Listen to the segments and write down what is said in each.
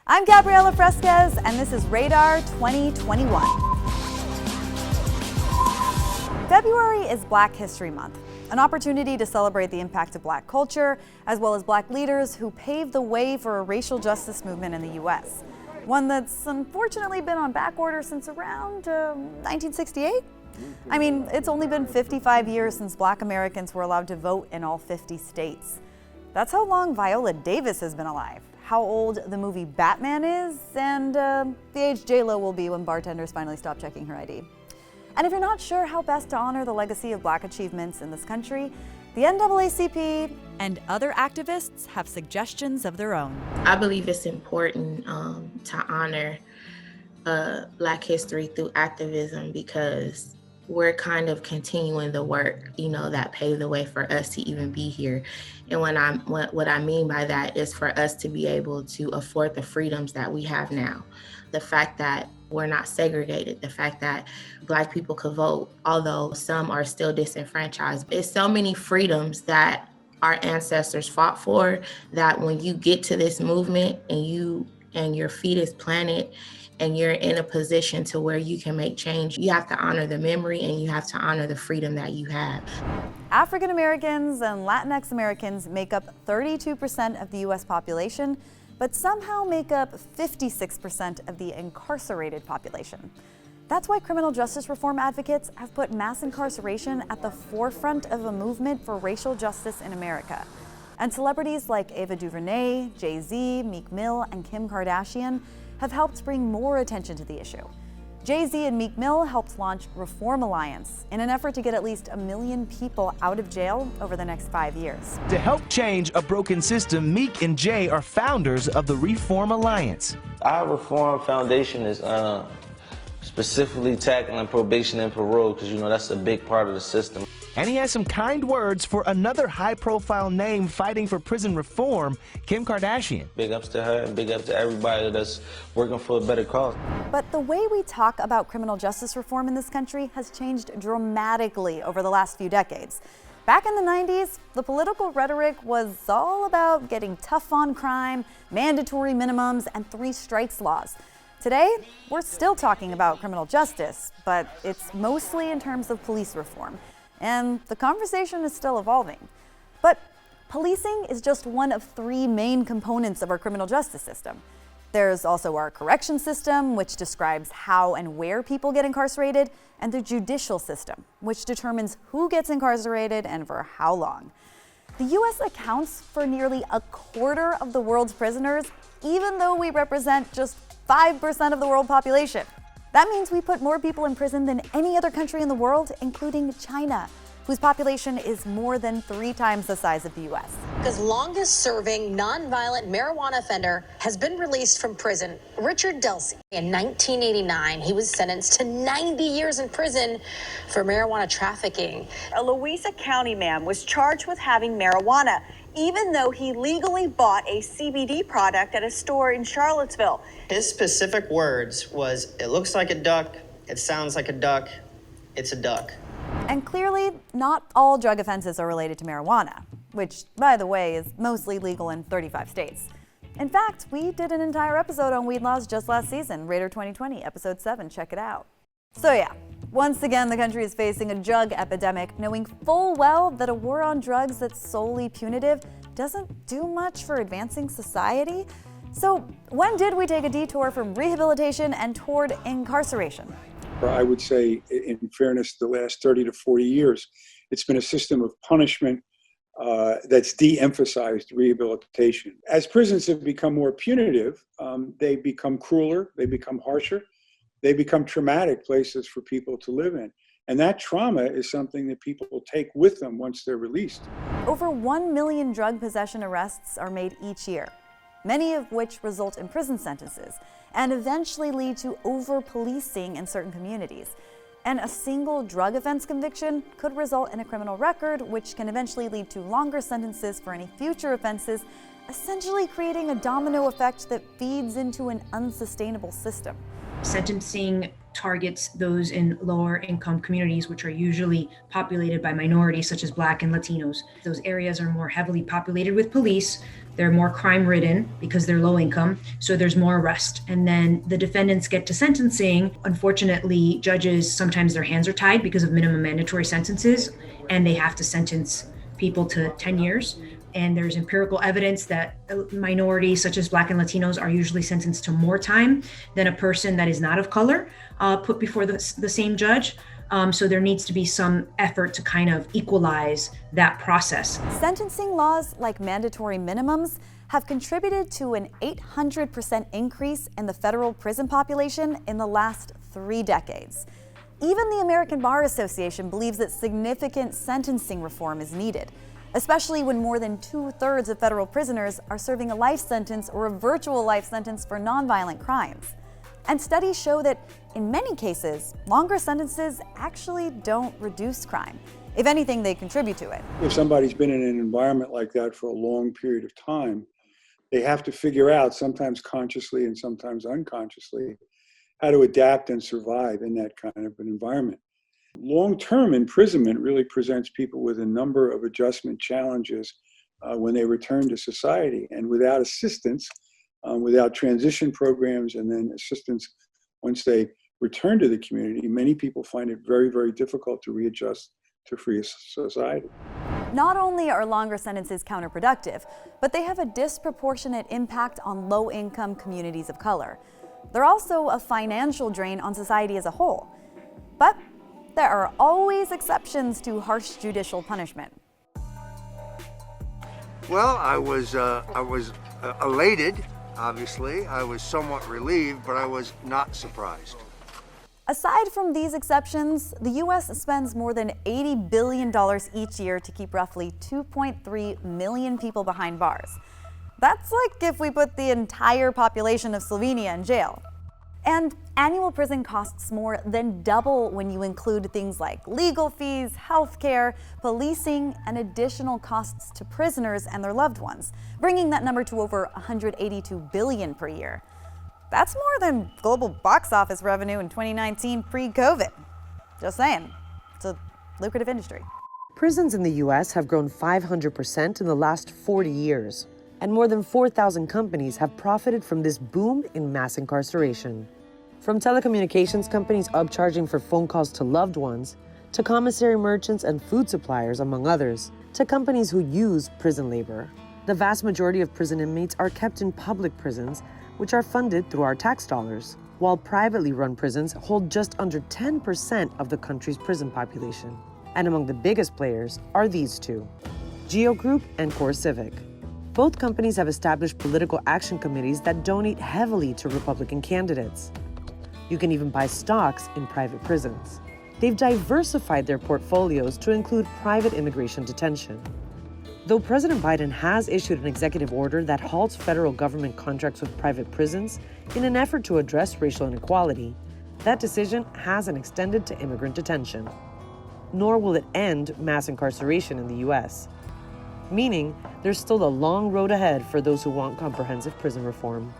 I'm Gabriela Fresquez, and this is Radar 2021. February is Black History Month, an opportunity to celebrate the impact of Black culture, as well as Black leaders who paved the way for a racial justice movement in the U.S. One that's unfortunately been on back order since around 1968. I mean, it's only been 55 years since Black Americans were allowed to vote in all 50 states. That's how long Viola Davis has been alive, how old the movie Batman is, and the age J-Lo will be when bartenders finally stop checking her ID. And if you're not sure how best to honor the legacy of Black achievements in this country, the NAACP and other activists have suggestions of their own. I believe it's important to honor Black history through activism because we're kind of continuing the work, that paved the way for us to even be here. And what I mean by that is for us to be able to afford the freedoms that we have now. The fact that we're not segregated, the fact that Black people could vote, although some are still disenfranchised. It's so many freedoms that our ancestors fought for that when you get to this movement and your feet is planted and you're in a position to where you can make change, you have to honor the memory and you have to honor the freedom that you have. African Americans and Latinx Americans make up 32% of the U.S. population, but somehow make up 56% of the incarcerated population. That's why criminal justice reform advocates have put mass incarceration at the forefront of a movement for racial justice in America. And celebrities like Ava DuVernay, Jay-Z, Meek Mill, and Kim Kardashian have helped bring more attention to the issue. Jay-Z and Meek Mill helped launch Reform Alliance in an effort to get at least 1 million people out of jail over the next 5 years. To help change a broken system, Meek and Jay are founders of the Reform Alliance. Our Reform Foundation is specifically tackling probation and parole because, that's a big part of the system. And he has some kind words for another high-profile name fighting for prison reform, Kim Kardashian. Big ups to her and big ups to everybody that's working for a better cause. But the way we talk about criminal justice reform in this country has changed dramatically over the last few decades. Back in the 90s, the political rhetoric was all about getting tough on crime, mandatory minimums, and 3 strikes laws. Today, we're still talking about criminal justice, but it's mostly in terms of police reform. And the conversation is still evolving. But policing is just one of 3 main components of our criminal justice system. There's also our correction system, which describes how and where people get incarcerated, and the judicial system, which determines who gets incarcerated and for how long. The U.S. accounts for nearly 1/4 of the world's prisoners, even though we represent just 5% of the world population. That means we put more people in prison than any other country in the world, including China, whose population is more than 3 times the size of the U.S. His longest-serving nonviolent marijuana offender has been released from prison, Richard Delsey. In 1989, he was sentenced to 90 years in prison for marijuana trafficking. A Louisa County man was charged with having marijuana, even though he legally bought a CBD product at a store in Charlottesville. His specific words was, "It looks like a duck, it sounds like a duck, it's a duck." And clearly, not all drug offenses are related to marijuana, which, by the way, is mostly legal in 35 states. In fact, we did an entire episode on weed laws just last season, Radar 2020, episode 7, check it out. So yeah, once again, the country is facing a drug epidemic, knowing full well that a war on drugs that's solely punitive doesn't do much for advancing society. So when did we take a detour from rehabilitation and toward incarceration? I would say, in fairness, the last 30 to 40 years, it's been a system of punishment that's de-emphasized rehabilitation. As prisons have become more punitive, they become crueler, they become harsher, they become traumatic places for people to live in. And that trauma is something that people will take with them once they're released. Over 1 million drug possession arrests are made each year, many of which result in prison sentences and eventually lead to over-policing in certain communities. And a single drug offense conviction could result in a criminal record, which can eventually lead to longer sentences for any future offenses, essentially creating a domino effect that feeds into an unsustainable system. Sentencing targets those in lower income communities, which are usually populated by minorities such as Black and Latinos. Those areas are more heavily populated with police. They're more crime ridden because they're low income, so there's more arrest. And then the defendants get to sentencing. Unfortunately, judges, sometimes their hands are tied because of minimum mandatory sentences, and they have to sentence people to 10 years. And there's empirical evidence that minorities such as Black and Latinos are usually sentenced to more time than a person that is not of color put before the same judge. So there needs to be some effort to kind of equalize that process. Sentencing laws like mandatory minimums have contributed to an 800% increase in the federal prison population in the last 3 decades. Even the American Bar Association believes that significant sentencing reform is needed, especially when more than 2/3 of federal prisoners are serving a life sentence or a virtual life sentence for nonviolent crimes. And studies show that in many cases, longer sentences actually don't reduce crime. If anything, they contribute to it. If somebody's been in an environment like that for a long period of time, they have to figure out, sometimes consciously and sometimes unconsciously, how to adapt and survive in that kind of an environment. Long-term imprisonment really presents people with a number of adjustment challenges when they return to society. And without assistance, without transition programs and then assistance once they return to the community, many people find it very, very difficult to readjust to free society. Not only are longer sentences counterproductive, but they have a disproportionate impact on low-income communities of color. They're also a financial drain on society as a whole. But there are always exceptions to harsh judicial punishment. Well, I was elated, obviously. I was somewhat relieved, but I was not surprised. Aside from these exceptions, the U.S. spends more than $80 billion each year to keep roughly 2.3 million people behind bars. That's like if we put the entire population of Slovenia in jail. And annual prison costs more than double when you include things like legal fees, healthcare, policing, and additional costs to prisoners and their loved ones, bringing that number to over $182 billion per year. That's more than global box office revenue in 2019 pre-COVID. Just saying, it's a lucrative industry. Prisons in the U.S. have grown 500% in the last 40 years, and more than 4,000 companies have profited from this boom in mass incarceration. From telecommunications companies upcharging for phone calls to loved ones, to commissary merchants and food suppliers, among others, to companies who use prison labor. The vast majority of prison inmates are kept in public prisons, which are funded through our tax dollars, while privately run prisons hold just under 10% of the country's prison population. And among the biggest players are these two, Geo Group and CoreCivic. Both companies have established political action committees that donate heavily to Republican candidates. You can even buy stocks in private prisons. They've diversified their portfolios to include private immigration detention. Though President Biden has issued an executive order that halts federal government contracts with private prisons in an effort to address racial inequality, that decision hasn't extended to immigrant detention. Nor will it end mass incarceration in the U.S., meaning there's still a long road ahead for those who want comprehensive prison reform.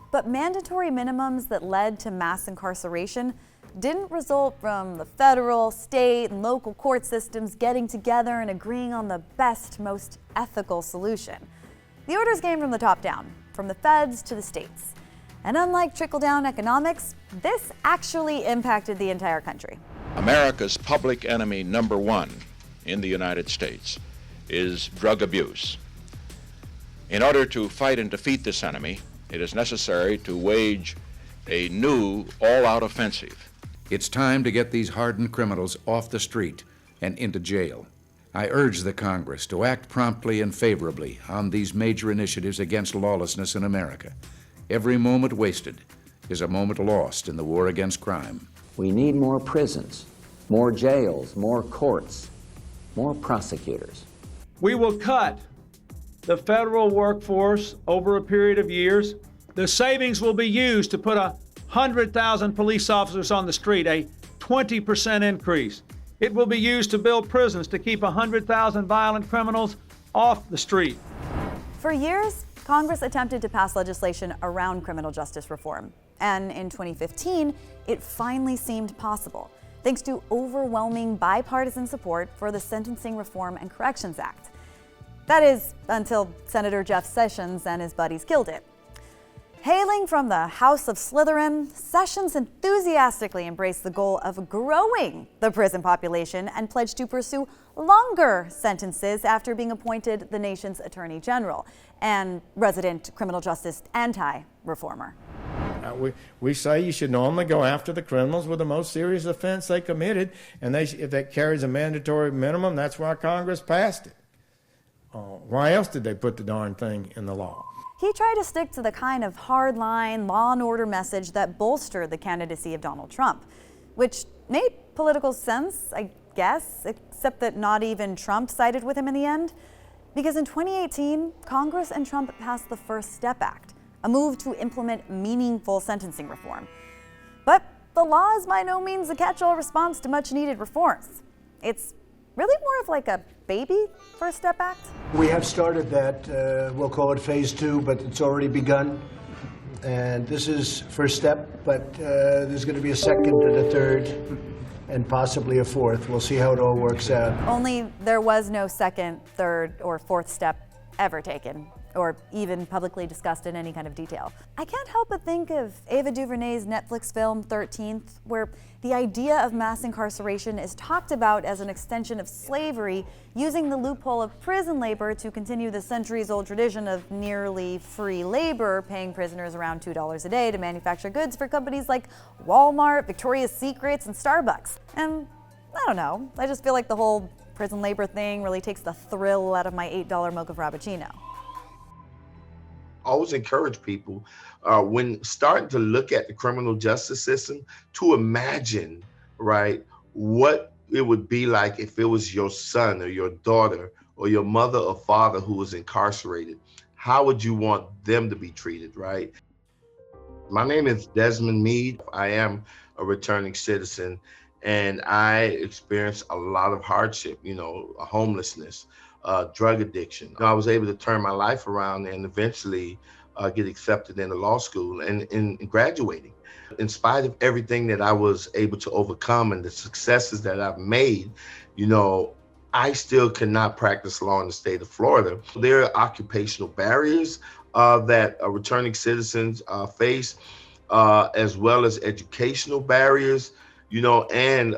But mandatory minimums that led to mass incarceration didn't result from the federal, state, and local court systems getting together and agreeing on the best, most ethical solution. The orders came from the top down, from the feds to the states. And unlike trickle-down economics, this actually impacted the entire country. America's public enemy number one in the United States is drug abuse. In order to fight and defeat this enemy, it is necessary to wage a new all-out offensive. It's time to get these hardened criminals off the street and into jail. I urge the Congress to act promptly and favorably on these major initiatives against lawlessness in America. Every moment wasted is a moment lost in the war against crime. We need more prisons, more jails, more courts, more prosecutors. We will cut the federal workforce over a period of years. The savings will be used to put 100,000 police officers on the street, a 20% increase. It will be used to build prisons to keep 100,000 violent criminals off the street. For years, Congress attempted to pass legislation around criminal justice reform. And in 2015, it finally seemed possible, thanks to overwhelming bipartisan support for the Sentencing Reform and Corrections Act. That is, until Senator Jeff Sessions and his buddies killed it. Hailing from the House of Slytherin, Sessions enthusiastically embraced the goal of growing the prison population and pledged to pursue longer sentences after being appointed the nation's Attorney General and resident criminal justice anti-reformer. We say you should normally go after the criminals with the most serious offense they committed, and if that carries a mandatory minimum, that's why Congress passed it. Why else did they put the darn thing in the law? He tried to stick to the kind of hardline, law and order message that bolstered the candidacy of Donald Trump, which made political sense, I guess, except that not even Trump sided with him in the end. Because in 2018, Congress and Trump passed the First Step Act, a move to implement meaningful sentencing reform. But the law is by no means a catch-all response to much-needed reforms. It's really more of like a baby First Step Act. We have started that, we'll call it phase 2, but it's already begun. And this is first step, but there's going to be a second and a third and possibly a fourth. We'll see how it all works out. Only there was no second, third, or fourth step ever taken, or even publicly discussed in any kind of detail. I can't help but think of Ava DuVernay's Netflix film 13th, where the idea of mass incarceration is talked about as an extension of slavery, using the loophole of prison labor to continue the centuries-old tradition of nearly free labor, paying prisoners around $2 a day to manufacture goods for companies like Walmart, Victoria's Secrets, and Starbucks. And I don't know, I just feel like the whole prison labor thing really takes the thrill out of my $8 mocha frappuccino. Always encourage people when starting to look at the criminal justice system to imagine, right, what it would be like if it was your son or your daughter or your mother or father who was incarcerated. How would you want them to be treated, right? My name is Desmond Meade. I am a returning citizen, and I experienced a lot of hardship, homelessness, drug addiction. I was able to turn my life around and eventually get accepted into law school and in graduating. In spite of everything that I was able to overcome and the successes that I've made, I still cannot practice law in the state of Florida. There are occupational barriers that returning citizens face, as well as educational barriers, and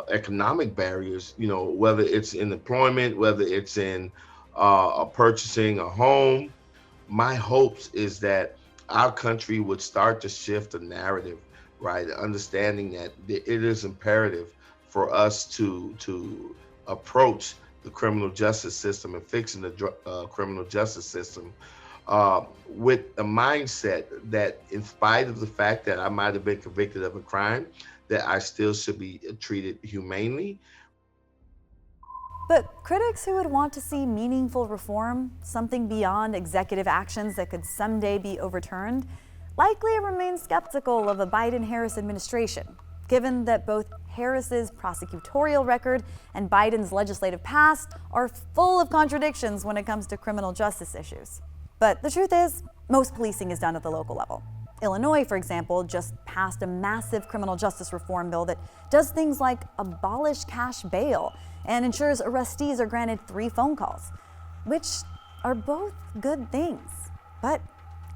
economic barriers, whether it's in employment, whether it's in purchasing a home. My hopes is that our country would start to shift the narrative, right? Understanding that it is imperative for us to approach the criminal justice system and fixing the criminal justice system with a mindset that, in spite of the fact that I might have been convicted of a crime, that I still should be treated humanely. But critics who would want to see meaningful reform, something beyond executive actions that could someday be overturned, likely remain skeptical of a Biden-Harris administration, given that both Harris's prosecutorial record and Biden's legislative past are full of contradictions when it comes to criminal justice issues. But the truth is, most policing is done at the local level. Illinois, for example, just passed a massive criminal justice reform bill that does things like abolish cash bail and ensures arrestees are granted 3 phone calls, which are both good things. But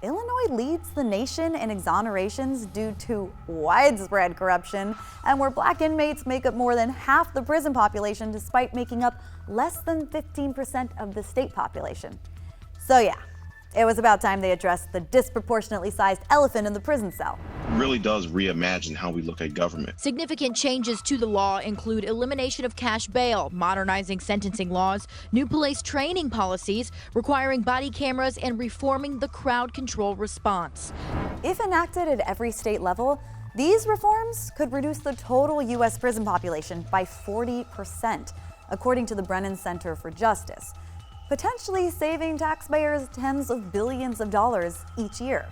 Illinois leads the nation in exonerations due to widespread corruption, and where Black inmates make up more than half the prison population despite making up less than 15% of the state population. So yeah, it was about time they addressed the disproportionately sized elephant in the prison cell. It really does reimagine how we look at government. Significant changes to the law include elimination of cash bail, modernizing sentencing laws, new police training policies, requiring body cameras, and reforming the crowd control response. If enacted at every state level, these reforms could reduce the total U.S. prison population by 40%, according to the Brennan Center for Justice, potentially saving taxpayers tens of billions of dollars each year.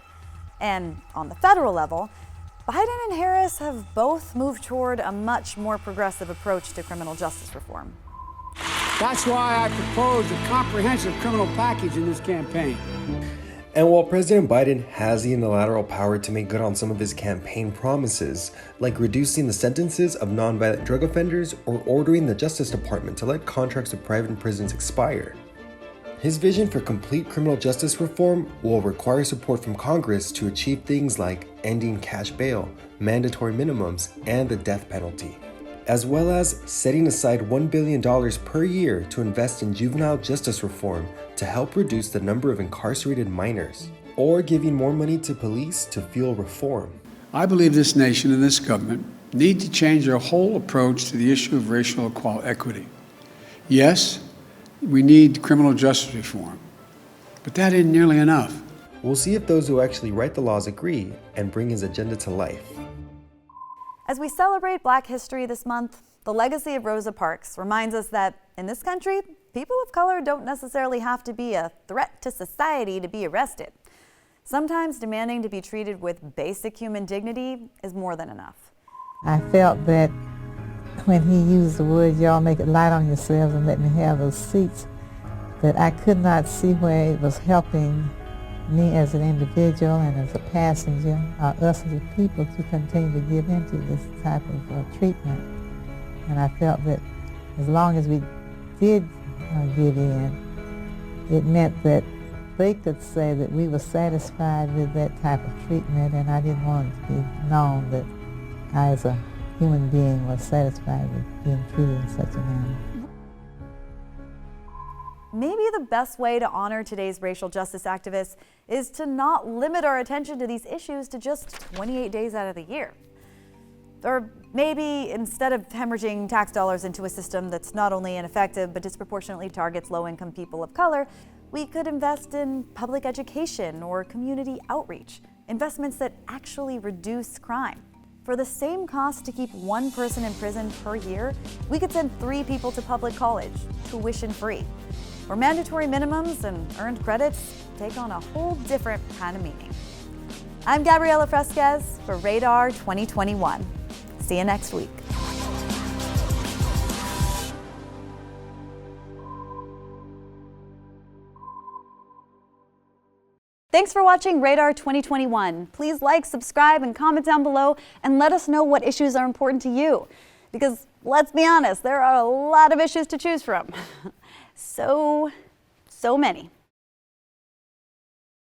And on the federal level, Biden and Harris have both moved toward a much more progressive approach to criminal justice reform. That's why I proposed a comprehensive criminal package in this campaign. And while President Biden has the unilateral power to make good on some of his campaign promises, like reducing the sentences of nonviolent drug offenders or ordering the Justice Department to let contracts with private prisons expire, his vision for complete criminal justice reform will require support from Congress to achieve things like ending cash bail, mandatory minimums, and the death penalty, as well as setting aside $1 billion per year to invest in juvenile justice reform to help reduce the number of incarcerated minors, or giving more money to police to fuel reform. I believe this nation and this government need to change their whole approach to the issue of racial equity. Yes, we need criminal justice reform, but that isn't nearly enough. We'll see if those who actually write the laws agree and bring his agenda to life. As we celebrate Black History this month, the legacy of Rosa Parks reminds us that in this country, people of color don't necessarily have to be a threat to society to be arrested. Sometimes demanding to be treated with basic human dignity is more than enough. I felt that when he used the word, y'all make it light on yourselves and let me have those seats, that I could not see where it was helping me as an individual and as a passenger, or us as a people, to continue to give into this type of treatment. And I felt that as long as we did give in, it meant that they could say that we were satisfied with that type of treatment, and I didn't want it to be known that I as a human being was satisfied with being treated in such a manner. Maybe the best way to honor today's racial justice activists is to not limit our attention to these issues to just 28 days out of the year. Or maybe instead of hemorrhaging tax dollars into a system that's not only ineffective but disproportionately targets low-income people of color, we could invest in public education or community outreach, investments that actually reduce crime. For the same cost to keep one person in prison per year, we could send 3 people to public college, tuition-free, where mandatory minimums and earned credits take on a whole different kind of meaning. I'm Gabriela Fresquez for Radar 2021. See you next week. Thanks for watching Radar 2021. Please like, subscribe, and comment down below and let us know what issues are important to you. Because let's be honest, there are a lot of issues to choose from. So many.